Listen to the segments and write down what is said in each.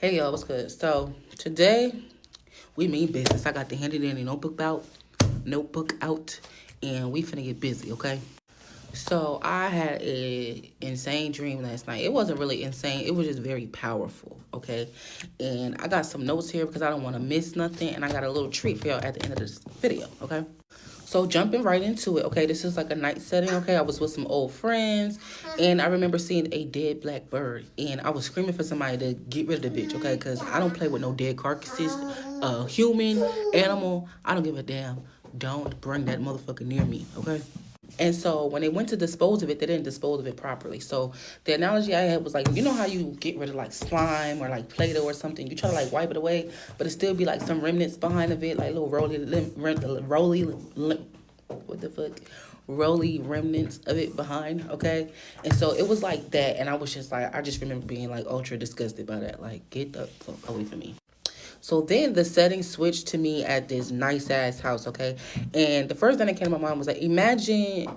Hey y'all, what's good? So today we mean business. I got the handy dandy notebook out, and we finna get busy, okay? So I had a insane dream last night. It wasn't really insane. It was just very powerful, okay? And I got some notes here because I don't want to miss nothing, and I got a little treat for y'all at the end of this video, okay? So jumping right into it, okay, this is like a night setting, okay? I was with some old friends, and I remember seeing a dead black bird, and I was screaming for somebody to get rid of the bitch, okay? Because I don't play with no dead carcasses, human, animal, I don't give a damn. Don't bring that motherfucker near me, okay? And so when they went to dispose of it, they didn't dispose of it properly. So the analogy I had was like, you know how you get rid of like slime or like Play-Doh or something? You try to like wipe it away, but it still be like some remnants behind of it, like little what the fuck? Roly remnants of it behind, okay? And so it was like that, and I was just like, I just remember being like ultra disgusted by that. Like, get the fuck away from me. So then the setting switched to me at this nice ass house, okay? And the first thing that came to my mind was like, imagine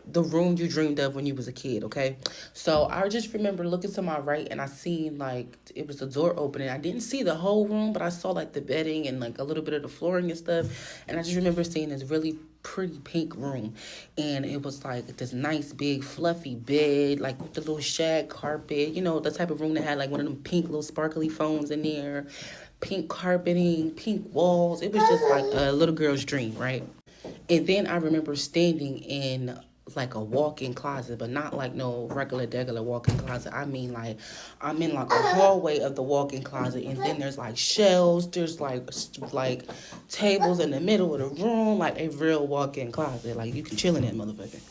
the room you dreamed of when you was a kid, okay? So I just remember looking to my right and I seen like it was the door opening. I didn't see the whole room, but I saw like the bedding and like a little bit of the flooring and stuff. And I just remember seeing this really pretty pink room, and it was like this nice big fluffy bed, like with the little shag carpet, you know, the type of room that had like one of them pink little sparkly phones in there, pink carpeting, pink walls. It was just like a little girl's dream, right? And then I remember standing in like a walk-in closet, but not like no regular walk-in closet. I mean like I'm in like a hallway of the walk-in closet, and then there's like shelves, there's like tables in the middle of the room, like a real walk-in closet. Like you can chill in that motherfucker.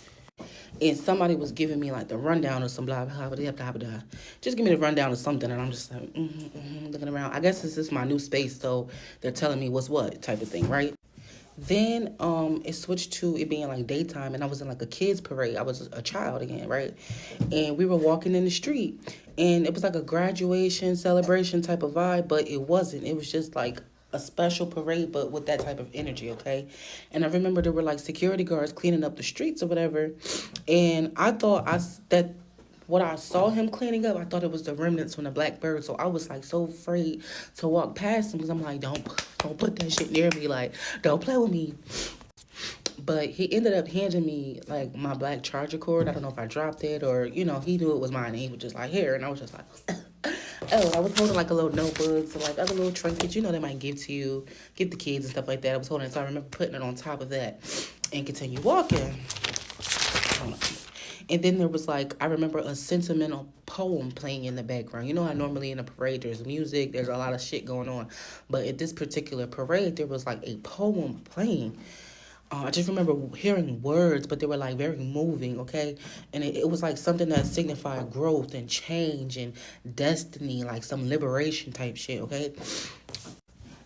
And somebody was giving me like the rundown of some blah blah blah blah blah blah. Just give me the rundown of something, and I'm just like looking around. I guess this is my new space, so they're telling me what's what type of thing, right? Then it switched to it being like daytime, and I was in like a kids parade. I was a child again, right? And we were walking in the street, and it was like a graduation celebration type of vibe, but it wasn't. It was just like a special parade, but with that type of energy, okay? And I remember there were like security guards cleaning up the streets or whatever, and I thought that what I saw him cleaning up, I thought it was the remnants from the black bird. So I was like so afraid to walk past him because I'm like, don't put that shit near me. Like, don't play with me. But he ended up handing me like my black charger cord. I don't know if I dropped it or, you know, he knew it was mine. And he was just like, here. And I was just like, oh, I was holding like a little notebook, so like other little trinkets, you know, they might give to you, give the kids and stuff like that. I was holding it, so I remember putting it on top of that and continue walking. And then there was like, I remember a sentimental poem playing in the background. You know how normally in a parade there's music, there's a lot of shit going on. But at this particular parade, there was like a poem playing. I just remember hearing words, but they were like very moving, okay? And it was like something that signified growth and change and destiny, like some liberation type shit, okay?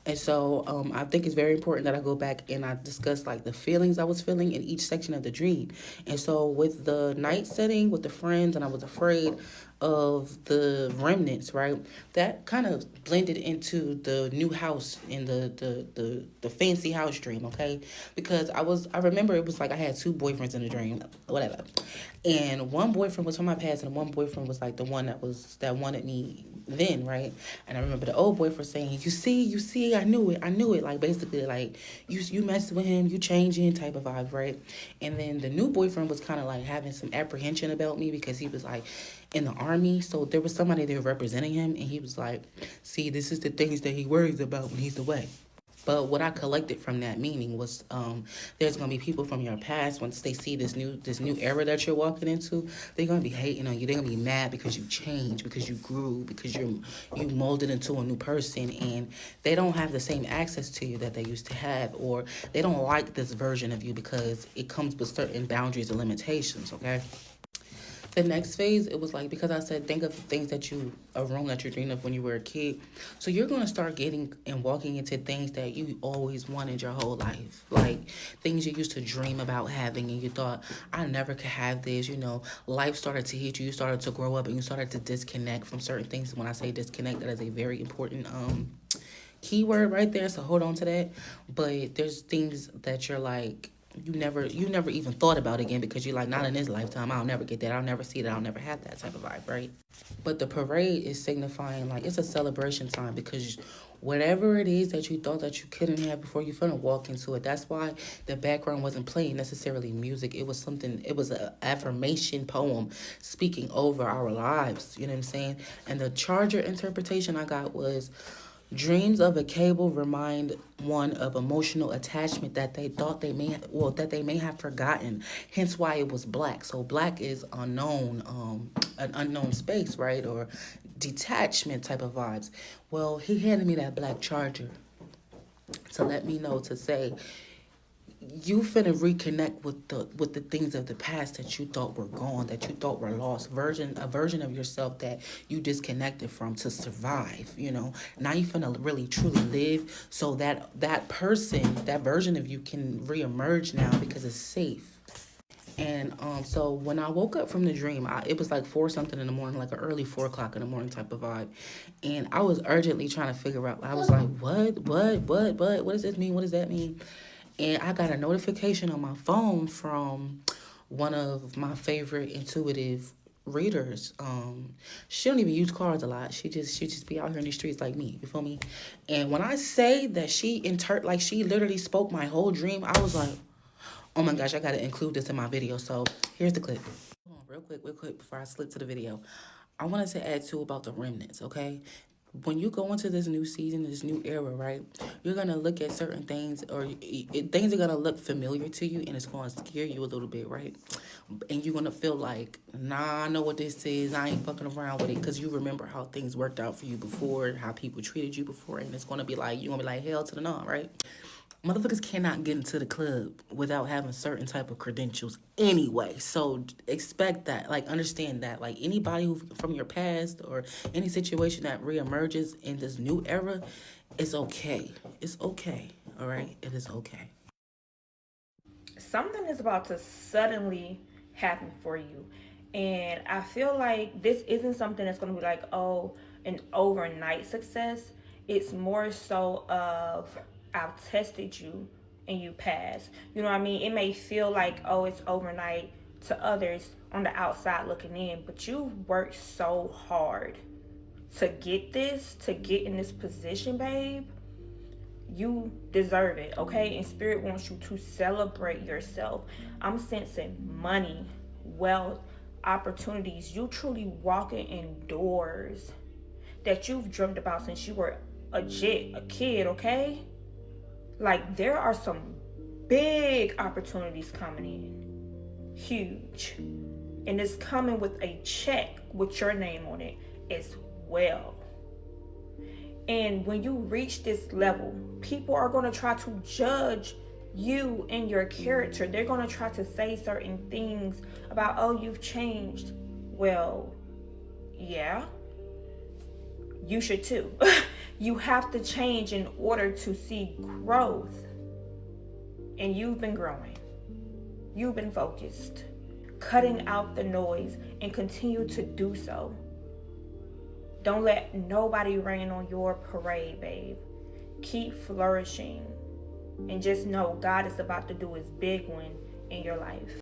And so I think it's very important that I go back and I discuss like the feelings I was feeling in each section of the dream. And so with the night setting with the friends, and I was afraid of the remnants, right? That kind of blended into the new house in the fancy house dream, okay? Because I remember it was like I had two boyfriends in the dream, whatever. And one boyfriend was from my past, and one boyfriend was like the one that wanted me then, right? And I remember the old boyfriend saying, you see, I knew it. Like basically, like you messed with him, you changing type of vibe, right? And then the new boyfriend was kind of like having some apprehension about me because he was like in the army, so there was somebody there representing him, and he was like, see, this is the things that he worries about when he's away. But what I collected from that meaning was there's gonna be people from your past, once they see this new era that you're walking into, they're gonna be hating on you. They're gonna be mad because you changed, because you grew, because you molded into a new person, and they don't have the same access to you that they used to have, or they don't like this version of you because it comes with certain boundaries and limitations. Okay. The next phase, it was like, because I said think of things a room that you dreamed of when you were a kid. So you're gonna start getting and walking into things that you always wanted your whole life, like things you used to dream about having, and you thought, I never could have this. You know, life started to hit you. You started to grow up, and you started to disconnect from certain things. When I say disconnect, that is a very important keyword right there. So hold on to that. But there's things that you're like you never even thought about again, because you're like, not in this lifetime. I'll never get that. I'll never see that. I'll never have that type of vibe, right? But the parade is signifying like it's a celebration time, because whatever it is that you thought that you couldn't have before, you're gonna walk into it. That's why the background wasn't playing necessarily music. It was something. It was an affirmation poem speaking over our lives. You know what I'm saying? And the charger interpretation I got was, dreams of a cable remind one of emotional attachment that they thought they may have, well, that they may have forgotten. Hence why it was black. So black is unknown, an unknown space, right? Or detachment type of vibes. Well, he handed me that black charger to let me know, to say, you finna reconnect with the things of the past that you thought were gone, that you thought were lost. A version of yourself that you disconnected from to survive. You know, now you finna really truly live, so that person, that version of you, can reemerge now because it's safe. And so when I woke up from the dream, it was like 4 something in the morning, like an early 4 o'clock in the morning type of vibe. And I was urgently trying to figure out, I was like, what does this mean? What does that mean? And I got a notification on my phone from one of my favorite intuitive readers. She don't even use cards a lot. She just be out here in the streets like me. You feel me? And when I say that she literally spoke my whole dream, I was like, oh my gosh, I gotta include this in my video. So here's the clip. Hold on, real quick before I slip to the video. I wanted to add too about the remnants, okay? When you go into this new season, this new era, right, you're going to look at certain things, or things are going to look familiar to you, and it's going to scare you a little bit, right? And you're going to feel like, nah, I know what this is. I ain't fucking around with it, because you remember how things worked out for you before, how people treated you before, and it's going to be like, you're going to be like, hell to the no, right? Motherfuckers cannot get into the club without having certain type of credentials anyway. So expect that, like, understand that, like, anybody who from your past or any situation that reemerges in this new era, it's okay. It's okay. All right. It is okay. Something is about to suddenly happen for you. And I feel like this isn't something that's going to be like, oh, an overnight success. It's more so of, I've tested you and you pass. You know what I mean? It may feel like, oh, it's overnight to others on the outside looking in, but you've worked so hard to get in this position, babe. You deserve it, okay? And spirit wants you to celebrate yourself. I'm sensing money, wealth, opportunities. You truly walking in doors that you've dreamed about since you were a kid, okay? Like, there are some big opportunities coming in, huge, and it's coming with a check with your name on it as well. And when you reach this level, people are going to try to judge you and your character. They're going to try to say certain things about, oh, you've changed. Well, yeah, you should too. You have to change in order to see growth. And you've been growing. You've been focused, cutting out the noise, and continue to do so. Don't let nobody rain on your parade, babe. Keep flourishing. And just know God is about to do his big one in your life.